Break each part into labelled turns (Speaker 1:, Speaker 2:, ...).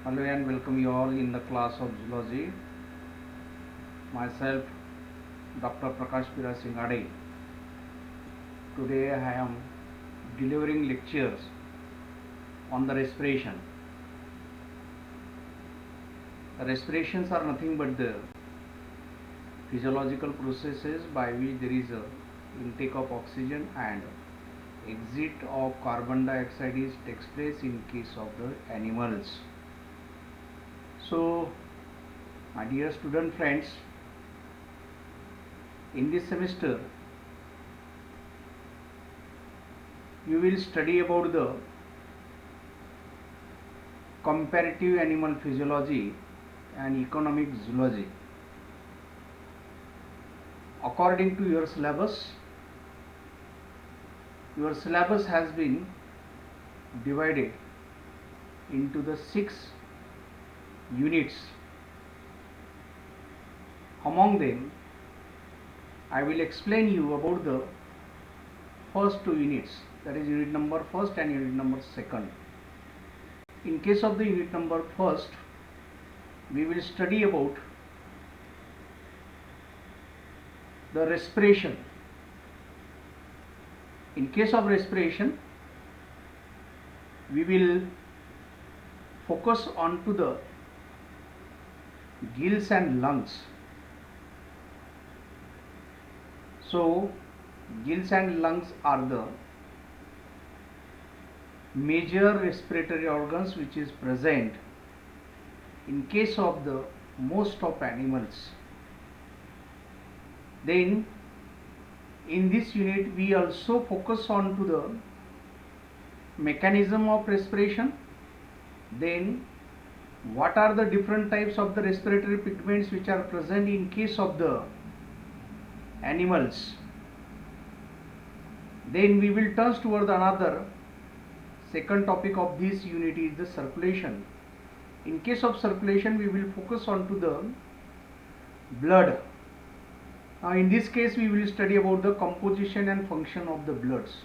Speaker 1: Hello and welcome you all in the class of zoology. Myself, Dr. Prakash Pira Singhade. Today I am delivering lectures on the respiration. The respirations are nothing but the physiological processes by which there is a intake of oxygen and exit of carbon dioxide takes place in case of the animals. So, my dear student friends, in this semester you will study about the comparative animal physiology and economic zoology. According to your syllabus has been divided into the 6 units. Among them, I will explain you about the first 2 units, that is unit number 1st and unit number 2nd. In case of the unit number 1st, we will study about the respiration. In case of respiration, we will focus on to the gills and lungs. So, gills and lungs are the major respiratory organs which is present in case of the most of animals. Then in this unit we also focus on to the mechanism of respiration. Then what are the different types of the respiratory pigments which are present in case of the animals. Then we will turn toward another second topic of this unit is the circulation. In case of circulation, we will focus on to the blood. Now in this case we will study about the composition and function of the bloods.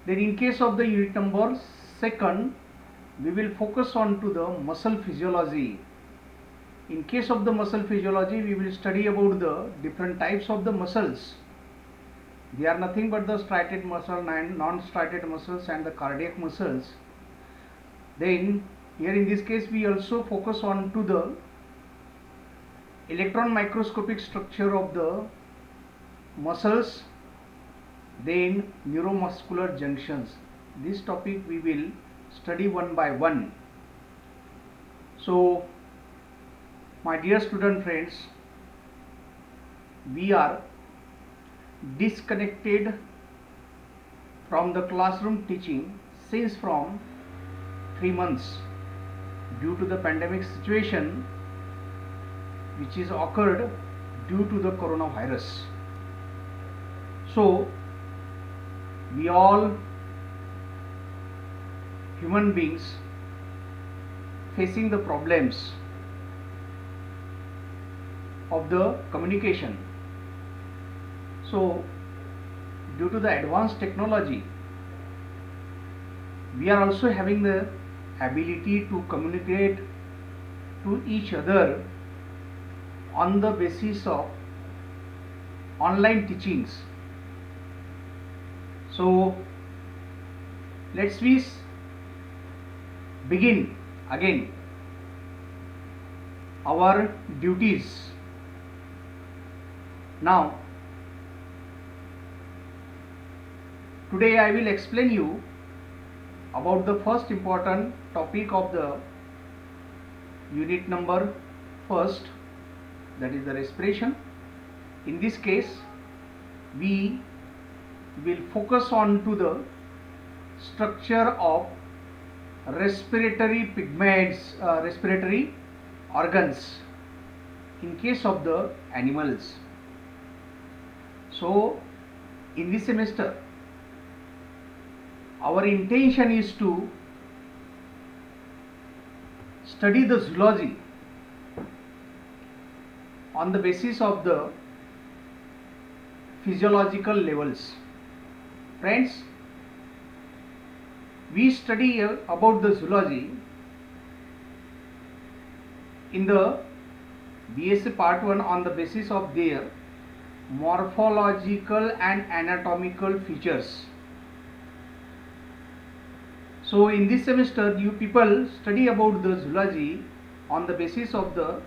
Speaker 1: Then in case of the unit number 2nd, we will focus on to the muscle physiology. In case of the muscle physiology, we will study about the different types of the muscles. They are nothing but the striated muscle and non-striated muscles and the cardiac muscles. Then here in this case we also focus on to the electron microscopic structure of the muscles, then neuromuscular junctions. This topic we will study one by one. So my dear student friends, we are disconnected from the classroom teaching since from 3 months due to the pandemic situation which is occurred due to the coronavirus. So we all human beings facing the problems of the communication. So due to the advanced technology, we are also having the ability to communicate to each other on the basis of online teachings. So let's begin again our duties. Now today I will explain you about the first important topic of the unit number 1st, that is the respiration. In this case we will focus on to the structure of respiratory pigments, respiratory organs in case of the animals. So in this semester our intention is to study the zoology on the basis of the physiological levels. Friends, we study about the zoology in the BSc Part 1 on the basis of their morphological and anatomical features. So in this semester you people study about the zoology on the basis of the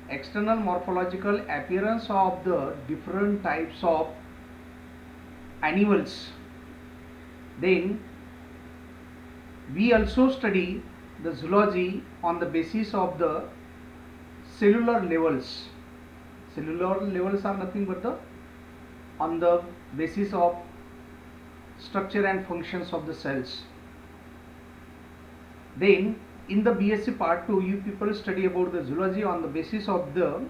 Speaker 1: external morphological appearance of the different types of animals. Then we also study the zoology on the basis of the cellular levels. Cellular levels are nothing but on the basis of structure and functions of the cells. Then in the BSc Part 2 you people study about the zoology on the basis of the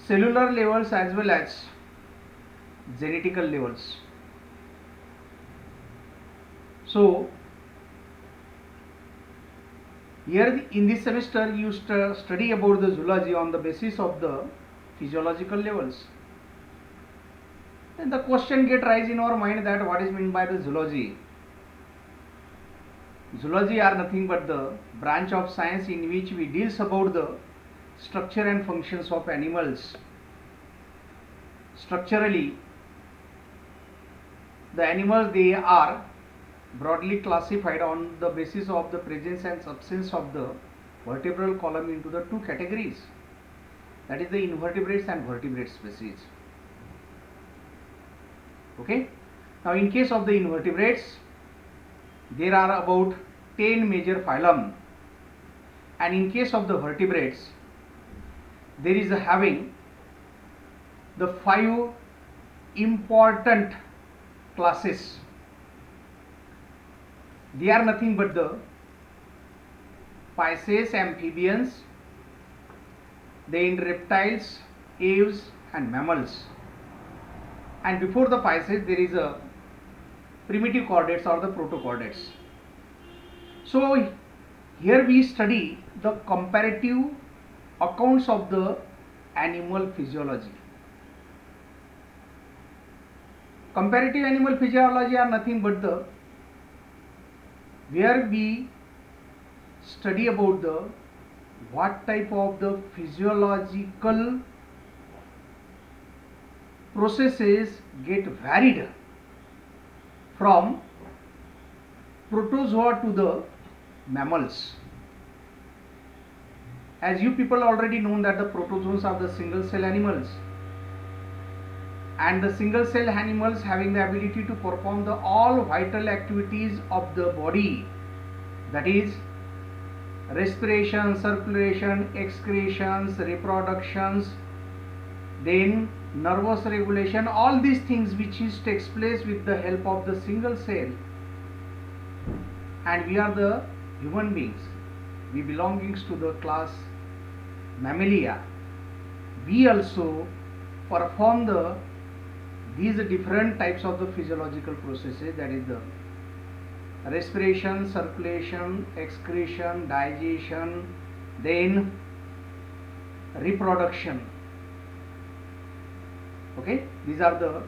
Speaker 1: cellular levels as well as genetical levels. So here in this semester you study about the zoology on the basis of the physiological levels. Then the question get rise in our mind that what is meant by the zoology. Zoology are nothing but the branch of science in which we deals about the structure and functions of animals. Structurally, the animals, they are broadly classified on the basis of the presence and absence of the vertebral column into the two categories, that is the invertebrates and vertebrate species. Okay. Now in case of the invertebrates, there are about 10 major phylum, and in case of the vertebrates there is having the 5 important classes. They are nothing but the Pisces, amphibians, then reptiles, aves and mammals. And before the Pisces there is a primitive chordates or the protochordates. So here we study the comparative accounts of the animal physiology. Comparative animal physiology are nothing but the where we study about the what type of the physiological processes get varied from protozoa to the mammals. As you people already know that the protozoans are the single cell animals, and the single cell animals having the ability to perform the all vital activities of the body, that is respiration, circulation, excretions, reproductions, then nervous regulation, all these things which takes place with the help of the single cell. And we are the human beings, we belongings to the class Mammalia. We also perform these different types of the physiological processes, that is the respiration, circulation, excretion, digestion, then reproduction. Okay, these are the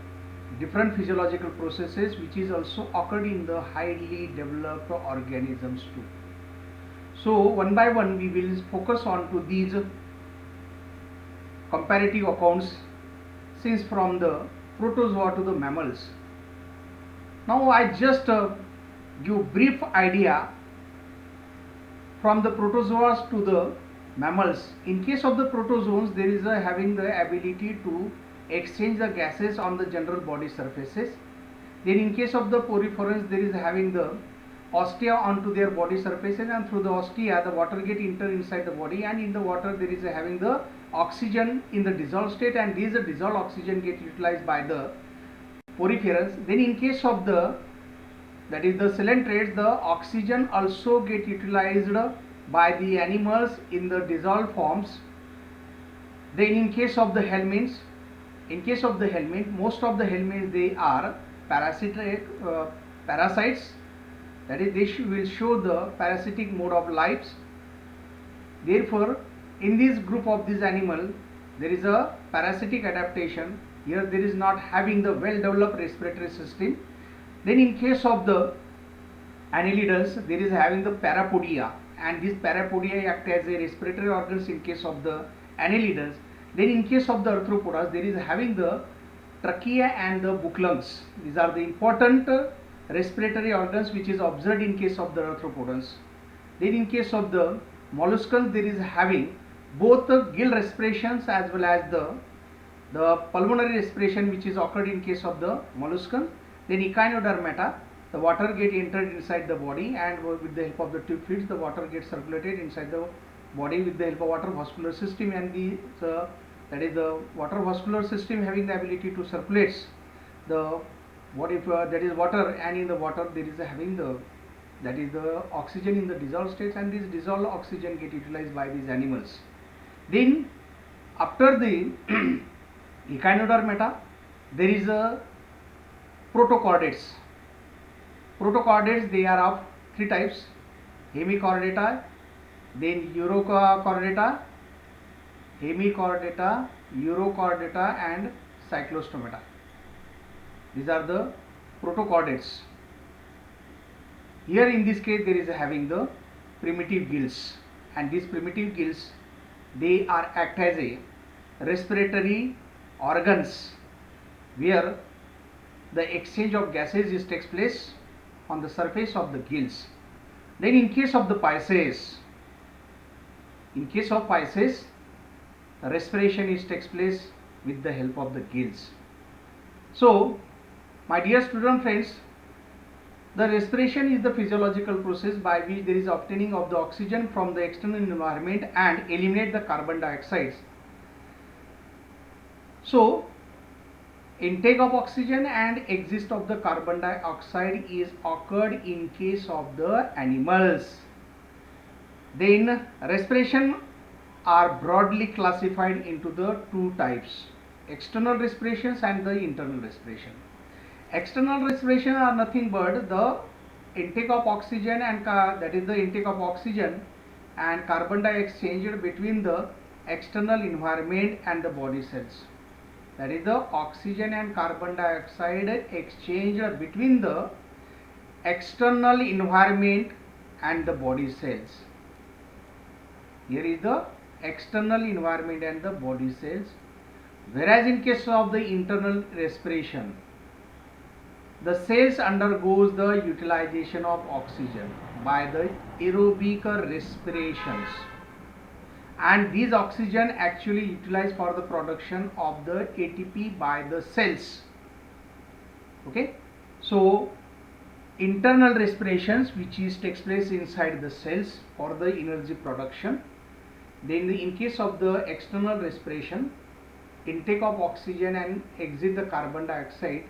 Speaker 1: different physiological processes which is also occurred in the highly developed organisms too. So one by one we will focus on to these comparative accounts, since from the protozoa to the mammals. Now I just give brief idea from the protozoas to the mammals. In case of the protozoans, there is having the ability to exchange the gases on the general body surfaces. Then in case of the poriferans, there is having the ostia onto their body surfaces, and through the ostia the water get enter inside the body, and in the water there is having the oxygen in the dissolved state, and these dissolved oxygen get utilized by the poriferans. Then in case of the that is the coelentrates, the oxygen also get utilized by the animals in the dissolved forms. Then in case of the helminths, most of the helminths, they are parasites, that is they will show the parasitic mode of life. Therefore in this group of this animal there is a parasitic adaptation. Here there is not having the well developed respiratory system. Then in case of the annelids, there is having the parapodia, and these parapodia act as a respiratory organs in case of the annelids. Then in case of the arthropods, there is having the trachea and the book lungs. These are the important respiratory organs which is observed in case of the arthropods. Then in case of the molluscans, there is having both the gill respirations as well as the pulmonary respiration which is occurred in case of the molluscan. Then echinodermata, the water get entered inside the body, and with the help of the tube feeds, the water gets circulated inside the body with the help of water vascular system, and that is the water vascular system having the ability to circulate the that is water, and in the water there is having that is the oxygen in the dissolved states, and this dissolved oxygen get utilized by these animals. Then after the echinodermata, there is a protochordates. Protochordates, they are of three types: hemichordata, then urochordata, urochordata, and cyclostomata. These are the protochordates. Here in this case there is having the primitive gills, and these primitive gills, they are act as a respiratory organs where the exchange of gases takes place on the surface of the gills. Then in case of the Pisces, respiration takes place with the help of the gills. So my dear student friends, the respiration is the physiological process by which there is obtaining of the oxygen from the external environment and eliminate the carbon dioxide. So intake of oxygen and exit of the carbon dioxide is occurred in case of the animals. Then respiration are broadly classified into the two types: external respirations and the internal respiration. External respiration are nothing but the intake of oxygen and that is the intake of oxygen and carbon dioxide exchanged between the external environment and the body cells. That is the oxygen and carbon dioxide exchanged between the external environment and the body cells. Here is the external environment and the body cells. Whereas in case of the internal respiration, the cells undergoes the utilization of oxygen by the aerobic respirations, and these oxygen actually utilized for the production of the ATP by the cells. Okay, so internal respirations which takes place inside the cells for the energy production. Then in case of the external respiration, intake of oxygen and exit the carbon dioxide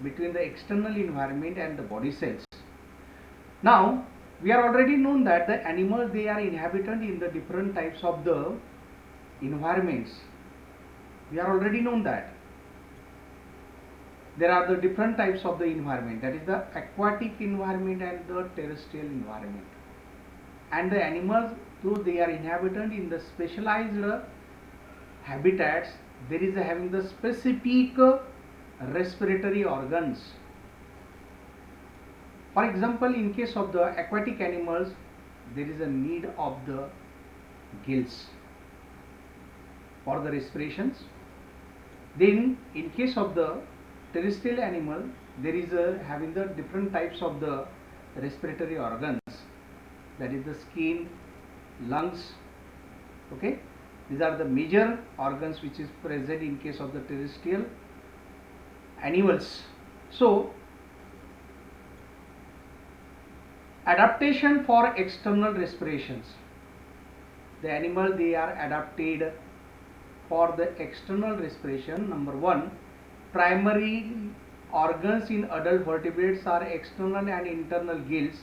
Speaker 1: between the external environment and the body cells. Now we are already known that the animals, they are inhabited in the different types of the environments. We are already known that there are the different types of the environment, that is the aquatic environment and the terrestrial environment. And the animals, though they are inhabited in the specialized habitats, there is having the specific respiratory organs. For example, in case of the aquatic animals, there is a need of the gills for the respirations. Then in case of the terrestrial animal, there is having the different types of the respiratory organs, that is the skin, lungs. Okay, these are the major organs which is present in case of the terrestrial animals. So adaptation for external respirations, the animal, they are adapted for the external respiration. Number one, primary organs in adult vertebrates are external and internal gills,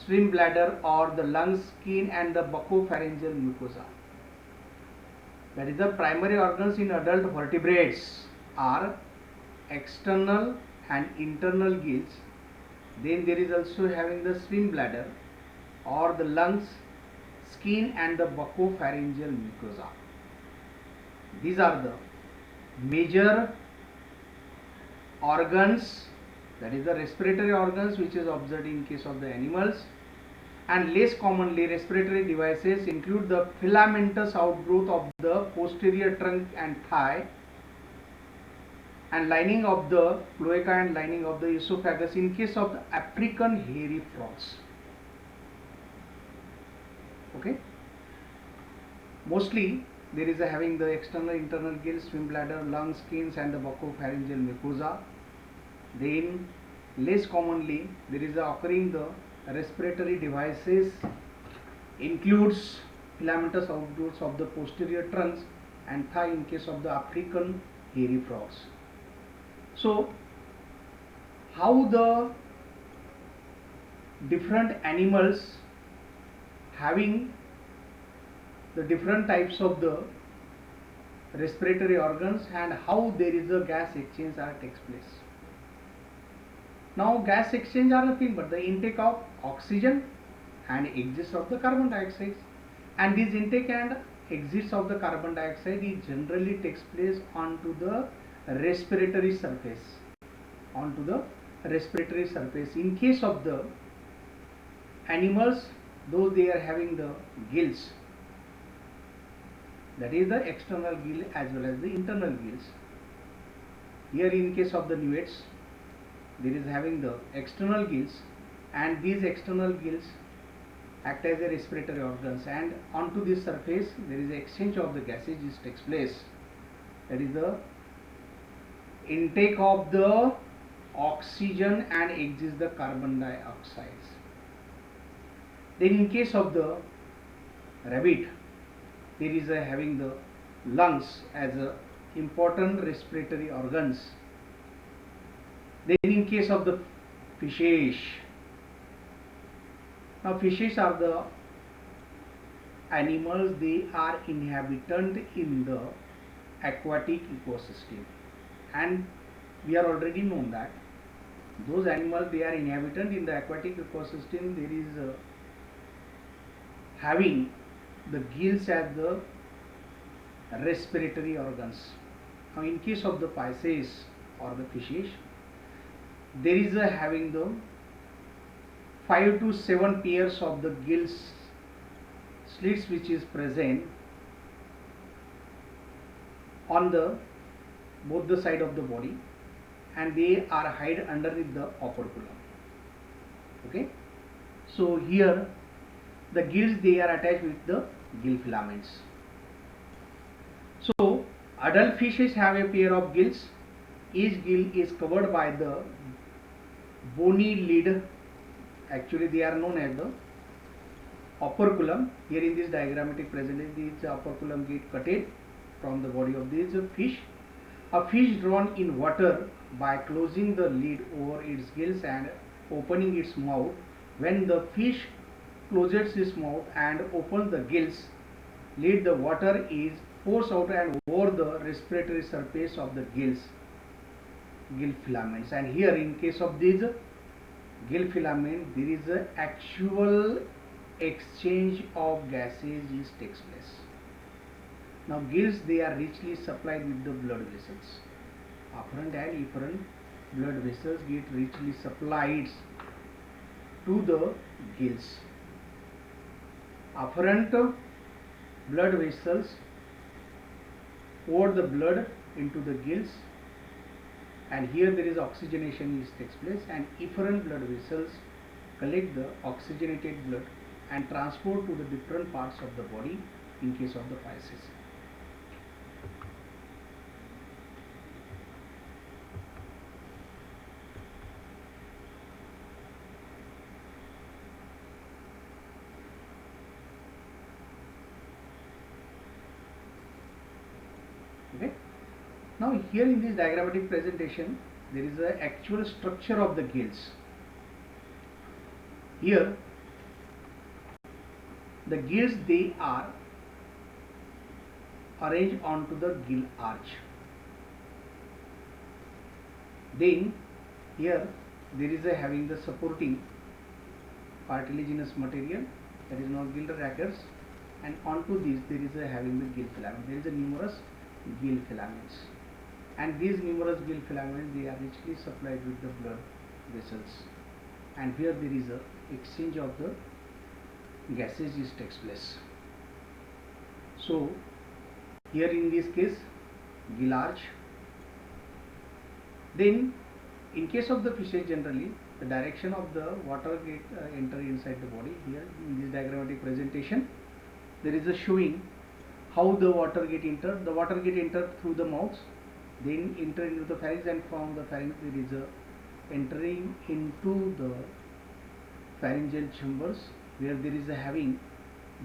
Speaker 1: swim bladder or the lungs, skin and the buccopharyngeal mucosa. That is the primary organs in adult vertebrates are external and internal gills. Then there is also having the swim bladder or the lungs, skin and the buccopharyngeal mucosa. These are the major organs, that is the respiratory organs, which is observed in case of the animals. And less commonly, respiratory devices include the filamentous outgrowth of the posterior trunk and thigh, and lining of the cloaca and lining of the esophagus in case of the African hairy frogs. Okay. Mostly there is a having the external internal gills, swim bladder, lung, skins, and the buccopharyngeal mucosa. Then less commonly there is a occurring the respiratory devices includes filamentous outgrowths of the posterior trunks and thigh in case of the African hairy frogs. So how the different animals having the different types of the respiratory organs and how there is a gas exchange that takes place. Now gas exchange are nothing but the intake of oxygen and exits of the carbon dioxide, and this intake and exits of the carbon dioxide is generally takes place onto the respiratory surface, in case of the animals, though they are having the gills, that is the external gill as well as the internal gills. Here in case of the newts, there is having the external gills, and these external gills act as a respiratory organs, and onto this surface there is exchange of the gases which takes place. That is the intake of the oxygen and exits the carbon dioxide. Then in case of the rabbit, there is a having the lungs as a important respiratory organs. Then in case of the fishes, now fishes are the animals, they are inhabitant in the aquatic ecosystem, and we are already known that those animals, they are inhabitant in the aquatic ecosystem. There is having the gills as the respiratory organs. Now in case of the pisces or the fishes, there is a having the 5 to 7 pairs of the gills slits which is present on the both the side of the body, and they are hide underneath the operculum. Okay, so here the gills, they are attached with the gill filaments. So adult fishes have a pair of gills. Each gill is covered by the bony lid. Actually they are known as the operculum. Here in this diagrammatic presentation, this operculum get cutted from the body of this fish. A fish drawn in water by closing the lid over its gills and opening its mouth. When the fish closes its mouth and opens the gills lid, the water is forced out and over the respiratory surface of the gills, gill filaments. And here in case of these gill filament, there is a actual exchange of gases which takes place. Now gills, they are richly supplied with the blood vessels. Afferent and efferent blood vessels get richly supplied to the gills. Afferent blood vessels pour the blood into the gills, and here there is oxygenation which takes place, and efferent blood vessels collect the oxygenated blood and transport to the different parts of the body in case of the pisces. Okay. Now here in this diagrammatic presentation, there is the actual structure of the gills. Here the gills, they are arranged onto the gill arch. Then here there is a having the supporting cartilaginous material, that is known gill rackets, and onto this there is a having the gill filament. There is a numerous gill filaments, and these numerous gill filaments, they are richly supplied with the blood vessels, and here there is a exchange of the gases is takes place. So here in this case gill arch. Then in case of the fishes, generally the direction of the water get enter inside the body. Here in this diagrammatic presentation there is a showing how the water get entered. The water get entered through the mouth, then enter into the pharynx, and from the pharynx there is a entering into the pharyngeal chambers where there is a having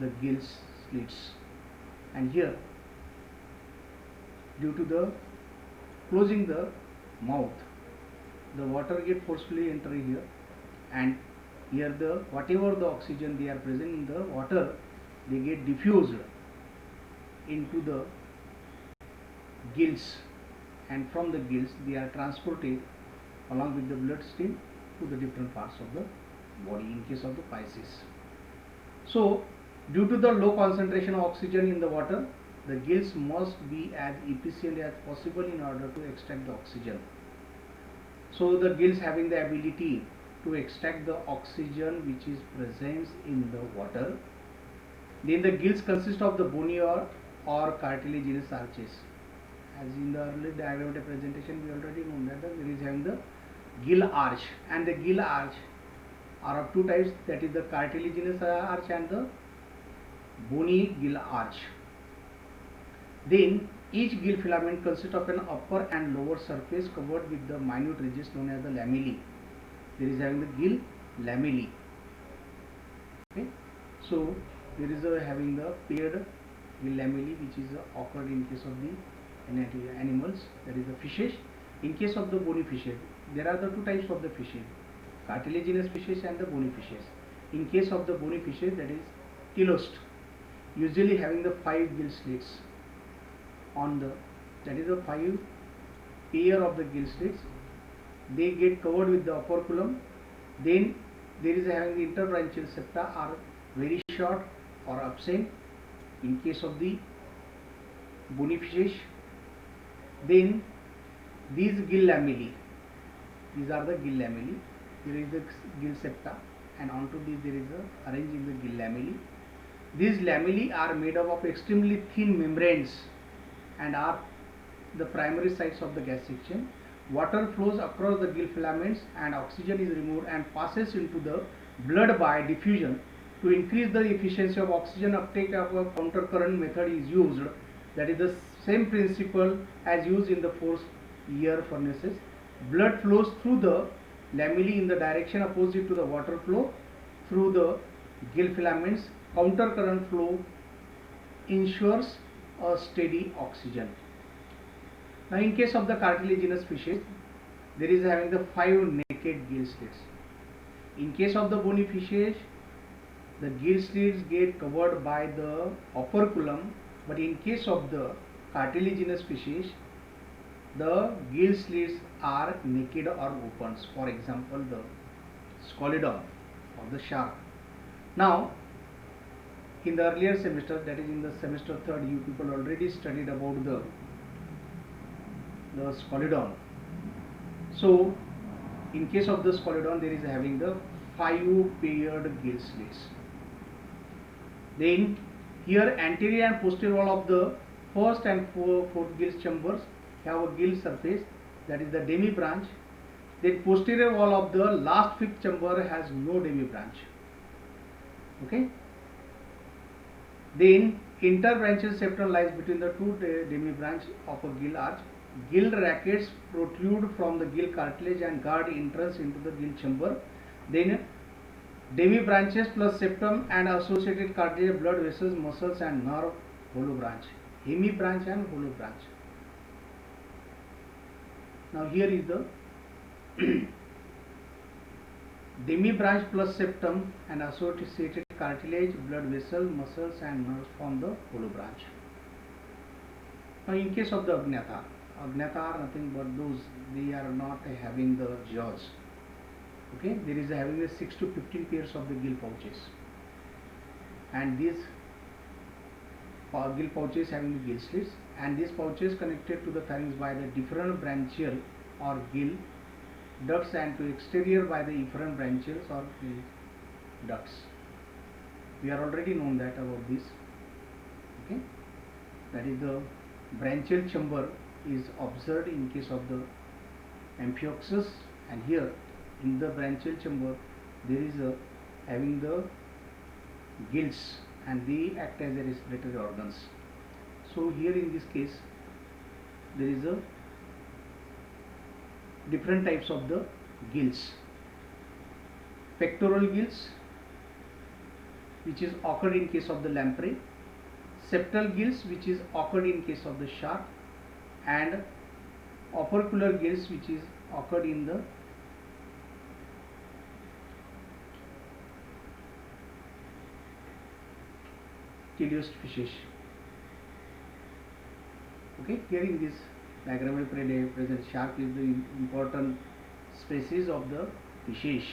Speaker 1: the gill slits, and here due to the closing the mouth, the water get forcefully enter here, and here the whatever the oxygen they are present in the water, they get diffused into the gills, and from the gills they are transported along with the blood stream to the different parts of the body in case of the Pisces. So due to the low concentration of oxygen in the water, the gills must be as efficient as possible in order to extract the oxygen. So the gills having the ability to extract the oxygen which is present in the water. Then the gills consist of the bony or cartilaginous arches. As in the earlier diagrammatic presentation, we already know that there is having the gill arch, and the gill arch are of two types, that is the cartilaginous arch and the bony gill arch. Then each gill filament consists of an upper and lower surface covered with the minute ridges known as the lamellae. There is having the gill lamellae. Okay, so there is having the paired gill lamellae which is occurred in case of the animals, that is the fishes. In case of the bony fishes, there are the two types of the fishes, cartilaginous fishes and the bony fishes. In case of the bony fishes, that is telost, usually having the 5 gill slits on the, that is the 5 pair of the gill slits. They get covered with the operculum. Then there is having the interbranchial septa are very short or absent in case of the bony fishes. Then these gill lamellae, these are the gill lamellae. There is the gill septa, and onto this there is a arranged in the gill lamellae. These lamellae are made up of extremely thin membranes and are the primary sites of the gas section. Water flows across the gill filaments and oxygen is removed and passes into the blood by diffusion. To increase the efficiency of oxygen uptake, of a counter current method is used. That is the same principle as used in the forced air furnaces. Blood flows through the lamellae in the direction opposite to the water flow through the gill filaments. Counter current flow ensures a steady oxygen. Now in case of the cartilaginous fishes, there is having the 5 naked gill slits. In case of the bony fishes, the gill slits get covered by the operculum, but in case of the cartilaginous fishes, the gill slits are naked or open. For example, the Scalodon or the shark. Now in the earlier semester, that is in the semester 3rd, you people already studied about the Scalodon. So in case of the Scalodon, there is having the 5 paired gill slits. Then here anterior and posterior wall of the first and fourth gill chambers have a gill surface, that is the demi branch. Then posterior wall of the last 5th chamber has no demi branch. Okay. Then interbranchial septum lies between the two demi branch of a gill arch. Gill rackets protrude from the gill cartilage and guard entrance into the gill chamber. Then demi branches plus septum and associated cartilage, blood vessels, muscles and nerve, hollow branch, hemi branch and hollow branch. Now here is the demi branch plus septum and associated cartilage, blood vessel, muscles and nerves form the hollow branch. Now in case of the Agnatha are nothing but those, they are not having the jaws. Okay, there is having a 6 to 15 pairs of the gill pouches, and these gill pouches having the gill slits, and these pouches connected to the pharynx by the different branchial or gill ducts and to exterior by the efferent branchials or gill ducts. We are already known that about this. Okay, that is the branchial chamber is observed in case of the Amphioxus, and here in the branchial chamber there is a having the gills and they act as a respiratory organs. So here in this case there is a different types of the gills. Pectoral gills, which is occurred in case of the lamprey, septal gills, which is occurred in case of the shark, and opercular gills, which is occurred in the teleost fishes. Okay, here in this diagrammal present shark is the important species of the fishes.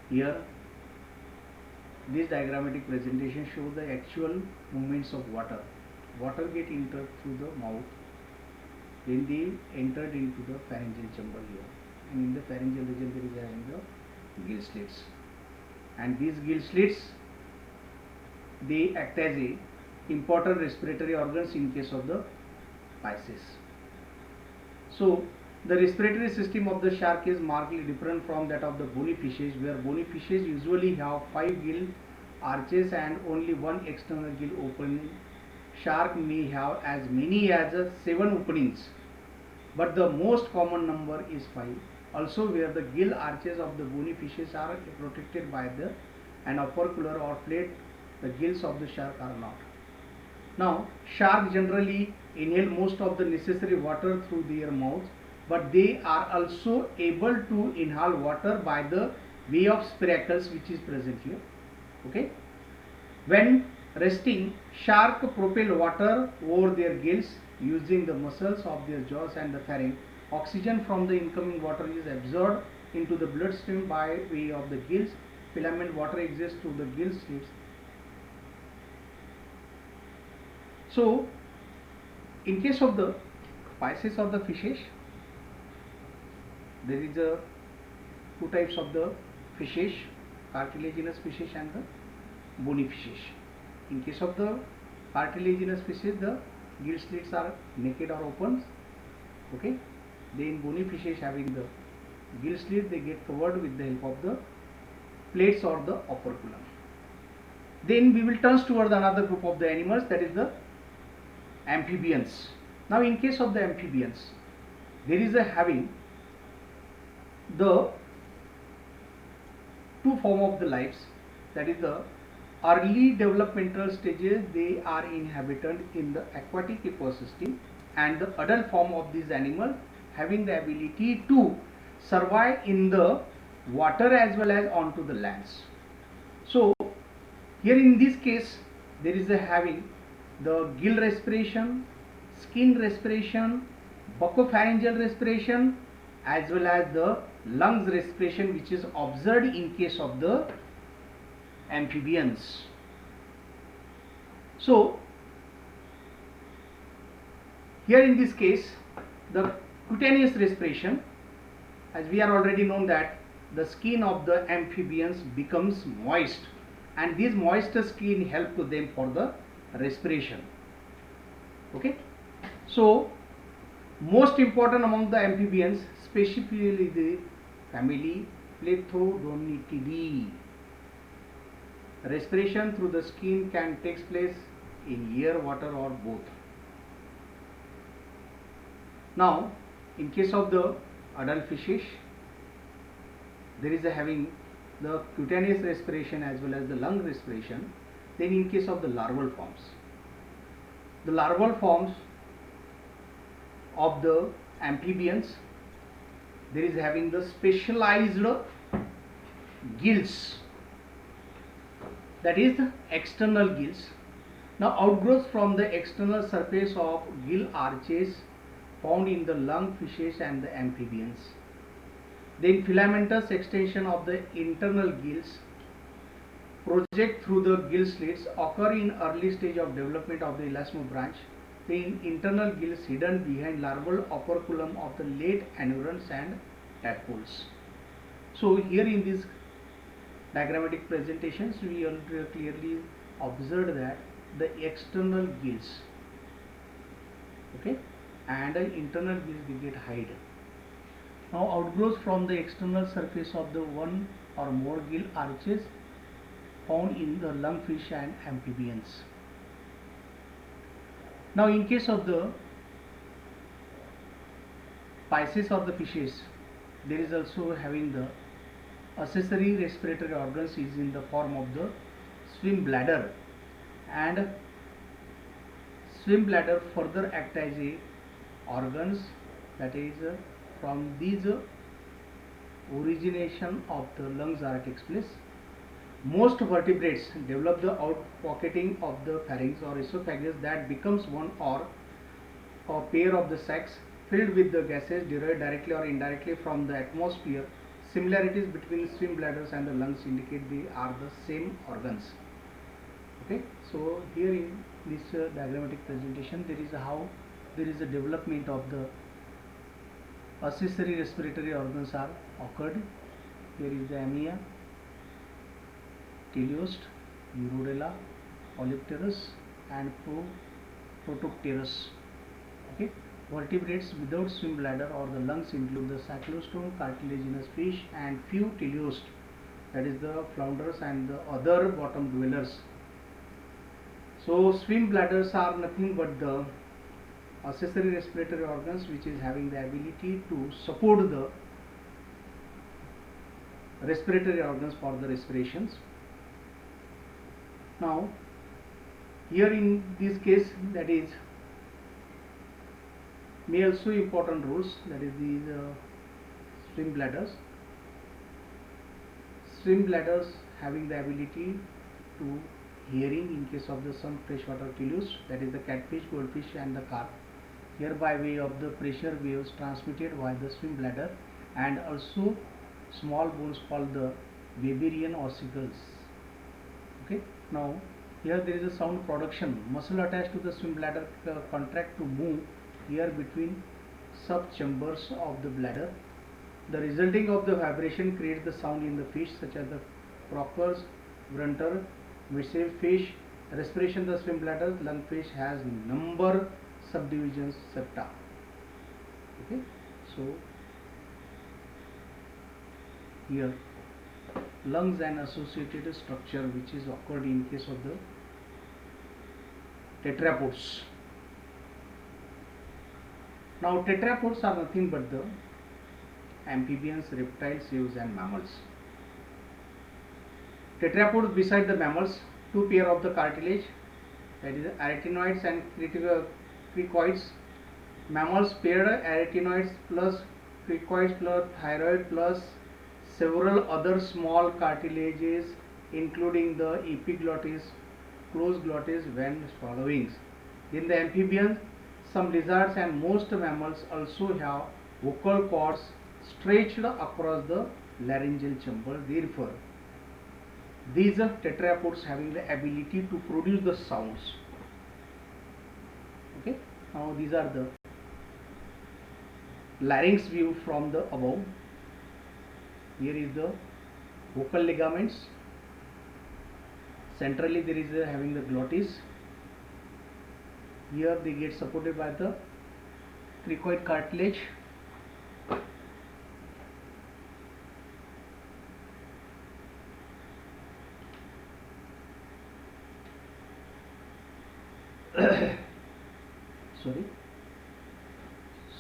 Speaker 1: Here this diagrammatic presentation shows the actual movements of water. Water get entered through the mouth, then they entered into the pharyngeal chamber here, and in the pharyngeal region there is having the gill slits, and these gill slits they act as a important respiratory organs in case of the Pisces. So the respiratory system of the shark is markedly different from that of the bony fishes, where bony fishes usually have 5 gill arches and only one external gill opening. Shark may have as many as 7 openings, but the most common number is 5. Also, where the gill arches of the bony fishes are protected by an opercular or plate, the gills of the shark are not. Now, sharks generally inhale most of the necessary water through their mouths, but they are also able to inhale water by the way of spiracles, which is present here. Okay. When resting, shark propel water over their gills using the muscles of their jaws and the pharynx. Oxygen from the incoming water is absorbed into the bloodstream by way of the gills. Filament water exists through the gill slits. So, in case of the Pisces of the fishes, there is two types of the fishes, cartilaginous fishes and the bony fishes. In case of the cartilaginous fishes, the gill slits are naked or open. Okay. Then bony fishes having the gill slit, they get covered with the help of the plates or the operculum. Then we will turn towards another group of the animals, that is the amphibians. Now in case of the amphibians, there is a having the two form of the lives, that is the early developmental stages, they are inhabited in the aquatic ecosystem, and the adult form of these animals having the ability to survive in the water as well as onto the lands. So here in this case there is a having the gill respiration, skin respiration, buccopharyngeal respiration as well as the lungs respiration, which is observed in case of the amphibians. So here in this case the cutaneous respiration, as we are already known that the skin of the amphibians becomes moist, and this moist skin help to them for the respiration. Okay. So most important among the amphibians, specifically the family Plethodontidae. Respiration through the skin can take place in air, water or both. Now in case of the adult fishes, there is a having the cutaneous respiration as well as the lung respiration. Then in case of the larval forms, the larval forms of the amphibians, there is having the specialized gills, that is the external gills. Now outgrowth from the external surface of gill arches found in the lung fishes and the amphibians. Then filamentous extension of the internal gills project through the gill slits occur in early stage of development of the elasmobranch. The internal gills hidden behind larval operculum of the late anurans and tadpoles. So here in this diagrammatic presentations, we already clearly observed that the external gills, okay, and the internal gills will get hide. Now outgrows from the external surface of the one or more gill arches found in the lungfish and amphibians. Now in case of the Pisces or the fishes, there is also having the accessory respiratory organs is in the form of the swim bladder, and swim bladder further act as a organs, that is from these origination of the lungs are takes place. Most vertebrates develop the outpocketing of the pharynx or esophagus that becomes one or a pair of the sacs filled with the gases derived directly or indirectly from the atmosphere. Similarities between swim bladders and the lungs indicate they are the same organs. Okay, so here in this diagrammatic presentation, there is a how there is a development of the accessory respiratory organs are occurred. Here is the amia, teleost, urodela, polypterus, and protocterus. Okay, vertebrates without swim bladder or the lungs include the cyclostome, cartilaginous fish, and few teleost, that is the flounders and the other bottom dwellers. So swim bladders are nothing but the accessory respiratory organs which is having the ability to support the respiratory organs for the respirations. Now here in this case, that is may also important roles, that is these swim bladders. Swim bladders having the ability to hearing in case of the some freshwater teleost, that is the catfish, goldfish, and the carp. Here by way of the pressure waves transmitted via the swim bladder, and also small bones called the Weberian ossicles. Okay. Now here there is a sound production. Muscle attached to the swim bladder contract to move here between sub chambers of the bladder. The resulting of the vibration creates the sound in the fish such as the croakers, grunter, midship fish. Respiration the swim bladder. Lungfish has number subdivisions septa. Okay, so here lungs and associated structure which is occurred in case of the tetrapods. Now tetrapods are nothing but the amphibians, reptiles, caves, and mammals. Tetrapods beside the mammals, two pair of the cartilage, that is arytenoids and cricoids. Mammals paired arytenoids plus cricoids plus thyroid plus several other small cartilages including the epiglottis, closed glottis when swallowing. In the amphibians, some lizards and most mammals also have vocal cords stretched across the laryngeal chamber. Therefore, these tetrapods having the ability to produce the sounds. Okay, now these are the larynx view from the above. Here is the vocal ligaments. Centrally there is having the glottis. Here they get supported by the cricoid cartilage. Sorry,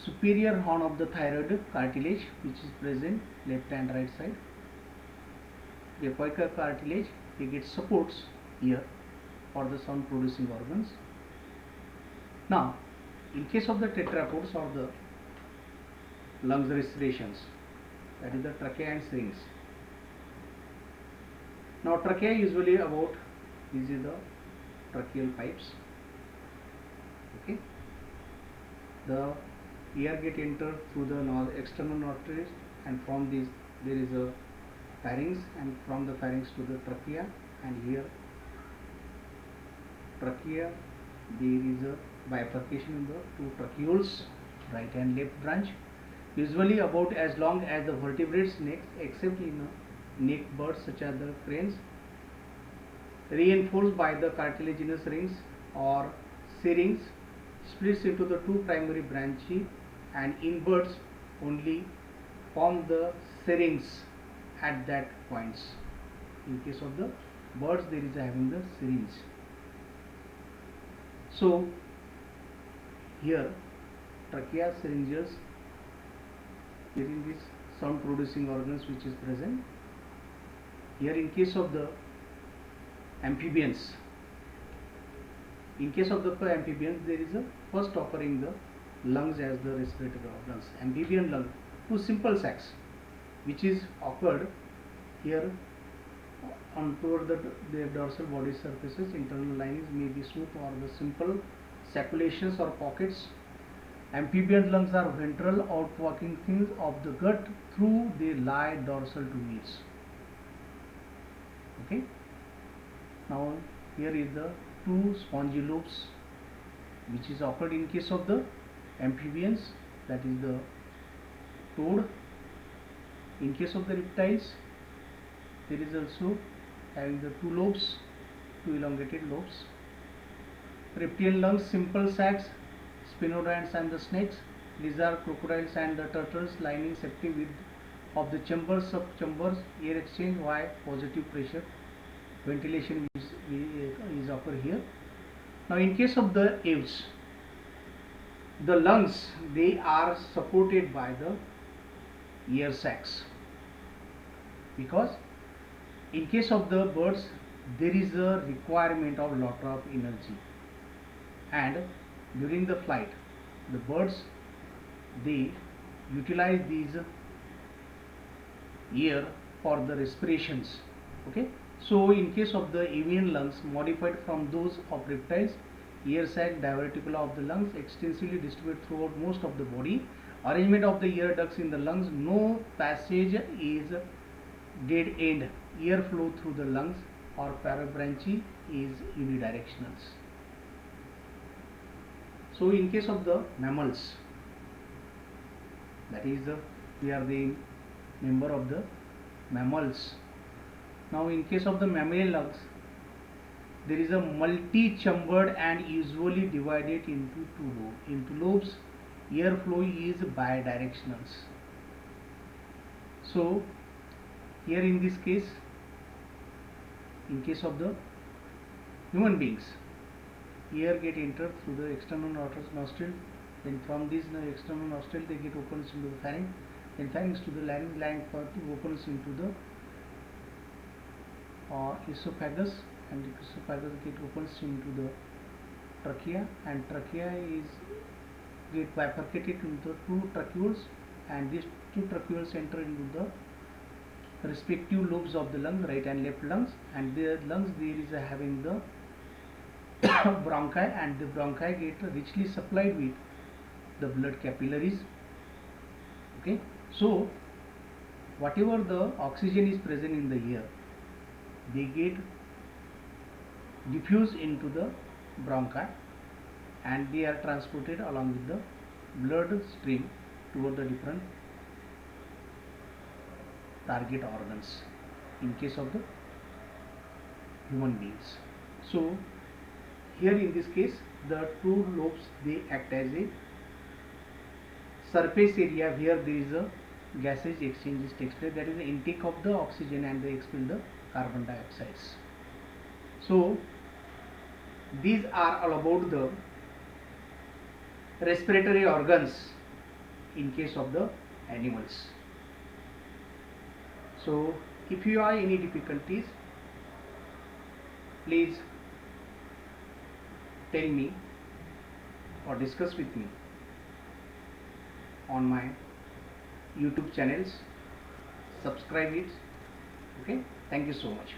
Speaker 1: superior horn of the thyroid cartilage which is present left and right side. The apical cartilage, they get supports here for the sound producing organs. Now in case of the tetrapods or the lungs respirations, that is the trachea and syrinx. Now trachea usually about, this is the tracheal pipes. Okay, the air get entered through the external nostrils, and from this there is a pharynx, and from the pharynx to the trachea, and here trachea there is a bifurcation in the two tracheoles, right and left branch, usually about as long as the vertebrate's neck, except in neck birds such as the cranes, reinforced by the cartilaginous rings or syrinx, splits into the two primary branches, and inverts only form the syrinx at that points. In case of the birds, there is having the syrinx. So here trachea, syringes, here in this sound producing organs which is present. Here in case of the amphibians, there is a first occurring the lungs as the respiratory organs. Amphibian lung, two simple sacs which is occurred here on toward the dorsal body surfaces. Internal linings may be smooth or the simple sacculations or pockets. Amphibian lungs are ventral outwalking things of the gut, through they lie dorsal to meats. Okay. Now here is the two spongy lobes which is occurred in case of the amphibians, that is the toad. In case of the reptiles, there is also having the two lobes, two elongated lobes. Reptilian lungs, simple sacs, spinodonts and the snakes. These are crocodiles and the turtles, lining septic with of the chambers, subchambers, air exchange via positive pressure. Ventilation is occur here. Now in case of the aves, the lungs, they are supported by the air sacs, because in case of the birds there is a requirement of lot of energy, and during the flight the birds, they utilize these air for the respirations. Okay. So in case of the avian lungs, modified from those of reptiles, air sac diverticula of the lungs extensively distributed throughout most of the body. Arrangement of the air ducts in the lungs, no passage is dead end. Air flow through the lungs or parabranchi is unidirectional. So in case of the mammals, that is we are the member of the mammals. Now in case of the mammalian lungs, there is a multi-chambered and usually divided into two lobes. Air flow is bidirectional. So here in this case, in case of the human beings, air get entered through the external nostril, then from this external nostril they get opens into the pharynx, then pharynx to the larynx opens into the esophagus, and the esophagus get opens into the trachea, and trachea is get bifurcated into two tracheoles, and these two tracheoles enter into the respective lobes of the lung, right and left lungs, and the lungs there is having the bronchi, and the bronchi get richly supplied with the blood capillaries. Okay. So whatever the oxygen is present in the air, they get diffused into the bronchi, and they are transported along with the blood stream toward the different target organs in case of the human beings. So here in this case, the two lobes, they act as a surface area where there is a gases exchanges takes place, that is the intake of the oxygen and they expel the carbon dioxides. So these are all about the respiratory organs in case of the animals. So if you have any difficulties, please tell me or discuss with me on my YouTube channels. Subscribe it. Okay. Thank you so much.